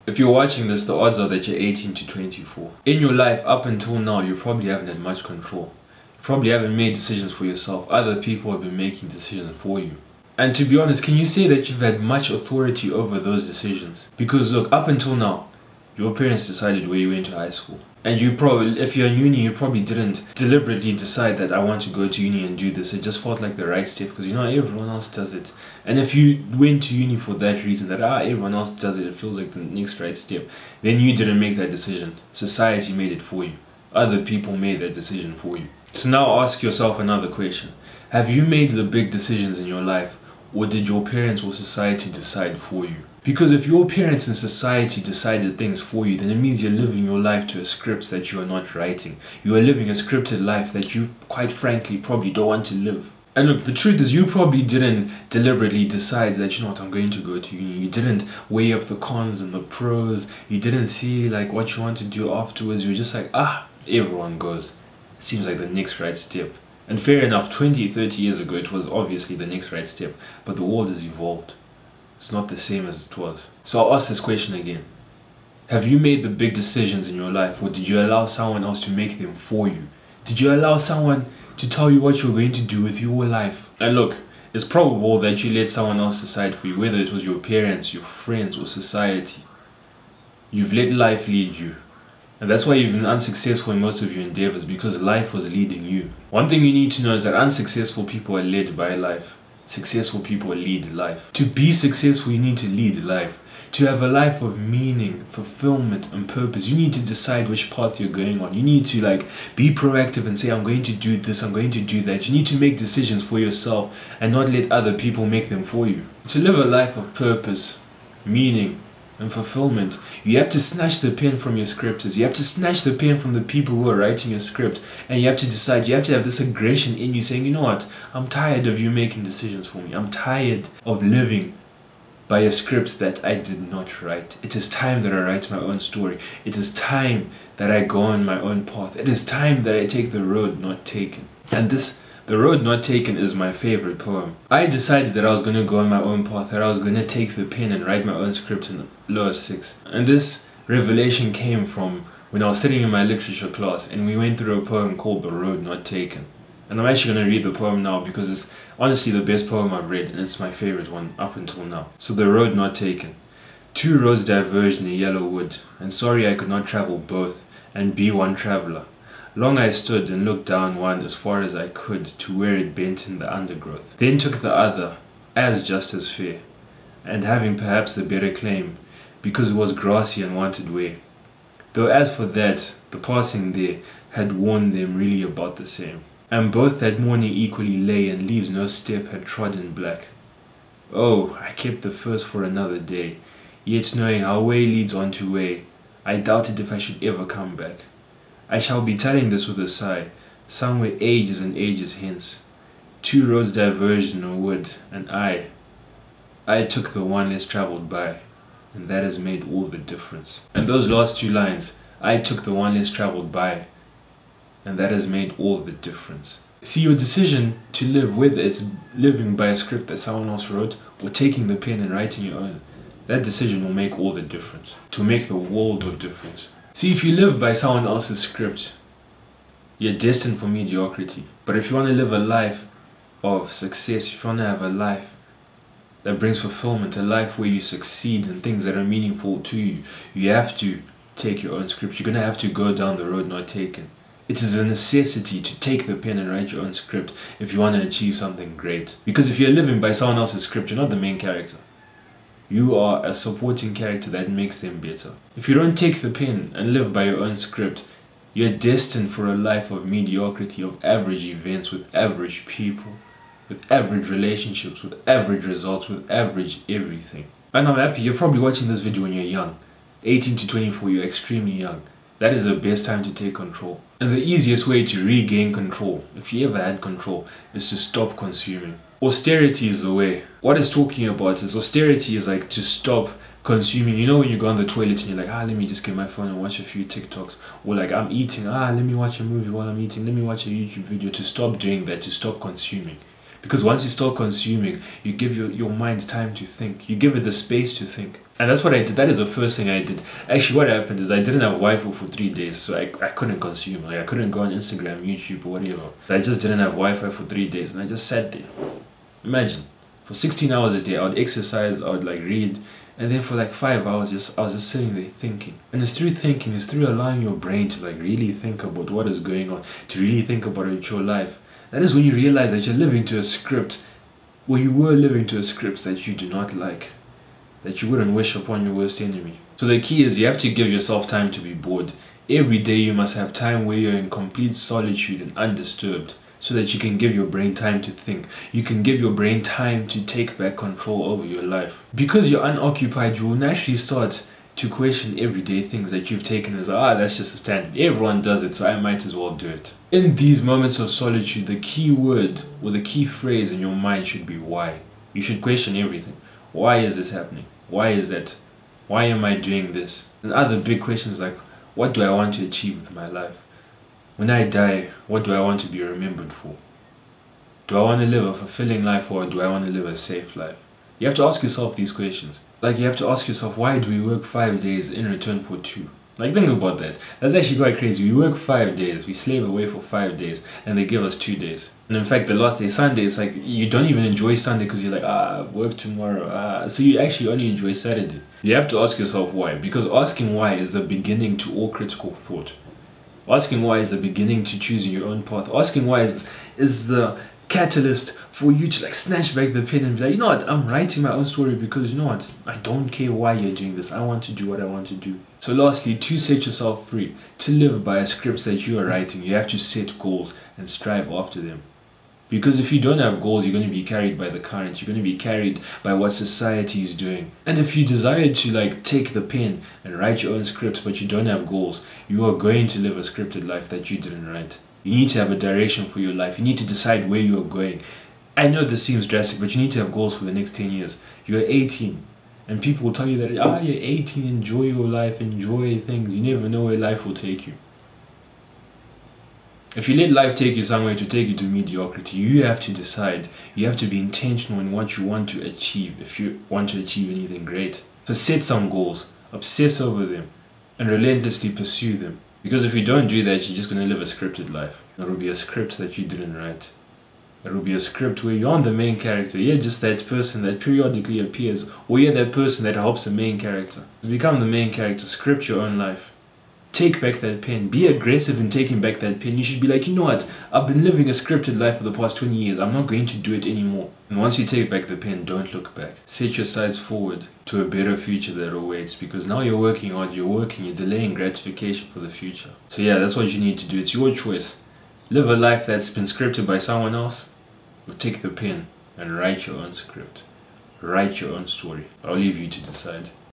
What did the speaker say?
If you're watching this, the odds are that you're 18 to 24. In your life, up until now, you probably haven't had much control. You probably haven't made decisions for yourself. Other people have been making decisions for you. And to be honest, can you say that you've had much authority over those decisions? Because look, up until now, your parents decided where you went to high school. And you probably, if you're in uni, you probably didn't deliberately decide that I want to go to uni and do this. It just felt like the right step because everyone else does it. And if you went to uni for that reason, that everyone else does it, it feels like the next right step, then you didn't make that decision. Society made it for you. Other people made that decision for you. So now ask yourself another question. Have you made the big decisions in your life, or did your parents or society decide for you? Because if your parents and society decided things for you, then it means you're living your life to a script that you are not writing. You are living a scripted life that you, quite frankly, probably don't want to live. And look, the truth is you probably didn't deliberately decide that, I'm going to go to uni. You didn't weigh up the cons and the pros. You didn't see like what you want to do afterwards. You were just like, everyone goes. It seems like the next right step. And fair enough, 20, 30 years ago, it was obviously the next right step. But the world has evolved. It's not the same as it was. So I'll ask this question again. Have you made the big decisions in your life, or did you allow someone else to make them for you? Did you allow someone to tell you what you're going to do with your life? And look, it's probable that you let someone else decide for you, whether it was your parents, your friends, or society. You've let life lead you. And that's why you've been unsuccessful in most of your endeavors, because life was leading you. One thing you need to know is that unsuccessful people are led by life. Successful people lead life. To be successful, you need to lead life. To have a life of meaning, fulfillment, and purpose, you need to decide which path you're going on. You need to be proactive and say, I'm going to do this, I'm going to do that. You need to make decisions for yourself and not let other people make them for you. To live a life of purpose, meaning, and fulfillment, you have to snatch the pen from your scripters. You have to snatch the pen from the people who are writing your script, and you have to decide. You have to have this aggression in you saying, you know what, I'm tired of you making decisions for me. I'm tired of living by a script that I did not write. It is time that I write my own story. It is time that I go on my own path. It is time that I take the road not taken. And The Road Not Taken is my favorite poem. I decided that I was going to go on my own path, that I was going to take the pen and write my own script in lower 6. And this revelation came from when I was sitting in my literature class and we went through a poem called The Road Not Taken. And I'm actually going to read the poem now because it's honestly the best poem I've read and it's my favorite one up until now. So The Road Not Taken. 2 roads diverged in a yellow wood, and sorry I could not travel both and be one traveller. Long I stood and looked down one as far as I could to where it bent in the undergrowth. Then took the other, as just as fair, and having perhaps the better claim, because it was grassy and wanted way. Though as for that, the passing there had worn them really about the same. And both that morning equally lay, and leaves no step had trodden black. Oh, I kept the first for another day, yet knowing how way leads on to way, I doubted if I should ever come back. I shall be telling this with a sigh, somewhere ages and ages hence. 2 roads diverged in a wood, and I took the one less travelled by, and that has made all the difference. And those last 2 lines, I took the one less travelled by, and that has made all the difference. See, your decision to live, whether it's living by a script that someone else wrote, or taking the pen and writing your own, that decision will make all the difference. To make the world of difference. See, if you live by someone else's script, you're destined for mediocrity. But if you want to live a life of success, if you want to have a life that brings fulfillment, a life where you succeed in things that are meaningful to you, you have to take your own script. You're going to have to go down the road not taken. It is a necessity to take the pen and write your own script if you want to achieve something great. Because if you're living by someone else's script, you're not the main character. You are a supporting character that makes them better. If you don't take the pen and live by your own script, you're destined for a life of mediocrity, of average events with average people, with average relationships, with average results, with average everything. And I'm happy you're probably watching this video when you're young. 18 to 24, you're extremely young. That is the best time to take control. And the easiest way to regain control, if you ever had control, is to stop consuming. Austerity is the way. What it's talking about is austerity is like to stop consuming. You know when you go on the toilet and you're like, let me just get my phone and watch a few TikToks. Or like, I'm eating, let me watch a movie while I'm eating. Let me watch a YouTube video. To stop doing that, to stop consuming. Because once you start consuming, you give your mind time to think. You give it the space to think. And that's what I did. That is the first thing I did. Actually, what happened is I didn't have Wi-Fi for 3 days, so I couldn't consume. Like, I couldn't go on Instagram, YouTube, or whatever. I just didn't have Wi-Fi for 3 days, and I just sat there. Imagine, for 16 hours a day, I would exercise, I would like read, and then for like 5 hours, I was just sitting there thinking. And it's through thinking, it's through allowing your brain to like really think about what is going on, to really think about your life. That is when you realize that you're living to a script, where you were living to a script that you do not like, that you wouldn't wish upon your worst enemy. So the key is you have to give yourself time to be bored. Every day you must have time where you're in complete solitude and undisturbed, so that you can give your brain time to think. You can give your brain time to take back control over your life. Because you're unoccupied, you will naturally start to question everyday things that you've taken as, that's just a standard. Everyone does it, so I might as well do it. In these moments of solitude, the key word or the key phrase in your mind should be why. You should question everything. Why is this happening? Why is that? Why am I doing this? And other big questions like, what do I want to achieve with my life? When I die, what do I want to be remembered for? Do I want to live a fulfilling life, or do I want to live a safe life? You have to ask yourself these questions. Like, you have to ask yourself, why do we work 5 days in return for 2? Like, think about that. That's actually quite crazy. We work 5 days, we slave away for 5 days, and they give us 2 days. And in fact, the last day, Sunday, it's like, you don't even enjoy Sunday because you're like, work tomorrow. So you actually only enjoy Saturday. You have to ask yourself why, because asking why is the beginning to all critical thought. Asking why is the beginning to choosing your own path. Asking why is the catalyst for you to like snatch back the pen and be like, you know what, I'm writing my own story because you know what, I don't care why you're doing this. I want to do what I want to do. So lastly, to set yourself free, to live by a script that you are writing, you have to set goals and strive after them. Because if you don't have goals, you're going to be carried by the current. You're going to be carried by what society is doing. And if you desire to like take the pen and write your own script, but you don't have goals, you are going to live a scripted life that you didn't write. You need to have a direction for your life. You need to decide where you are going. I know this seems drastic, but you need to have goals for the next 10 years. You're 18. And people will tell you that, you're 18, enjoy your life, enjoy things. You never know where life will take you. If you let life take you somewhere to take you to mediocrity, you have to decide. You have to be intentional in what you want to achieve if you want to achieve anything great. So set some goals, obsess over them, and relentlessly pursue them. Because if you don't do that, you're just going to live a scripted life. It will be a script that you didn't write. It will be a script where you're the main character. You're just that person that periodically appears, or you're that person that helps the main character. To become the main character, script your own life. Take back that pen. Be aggressive in taking back that pen. You should be like, you know what? I've been living a scripted life for the past 20 years. I'm not going to do it anymore. And once you take back the pen, don't look back. Set your sights forward to a better future that awaits. Because now you're working hard, you're delaying gratification for the future. So yeah, that's what you need to do. It's your choice. Live a life that's been scripted by someone else, or take the pen and write your own script. Write your own story. I'll leave you to decide.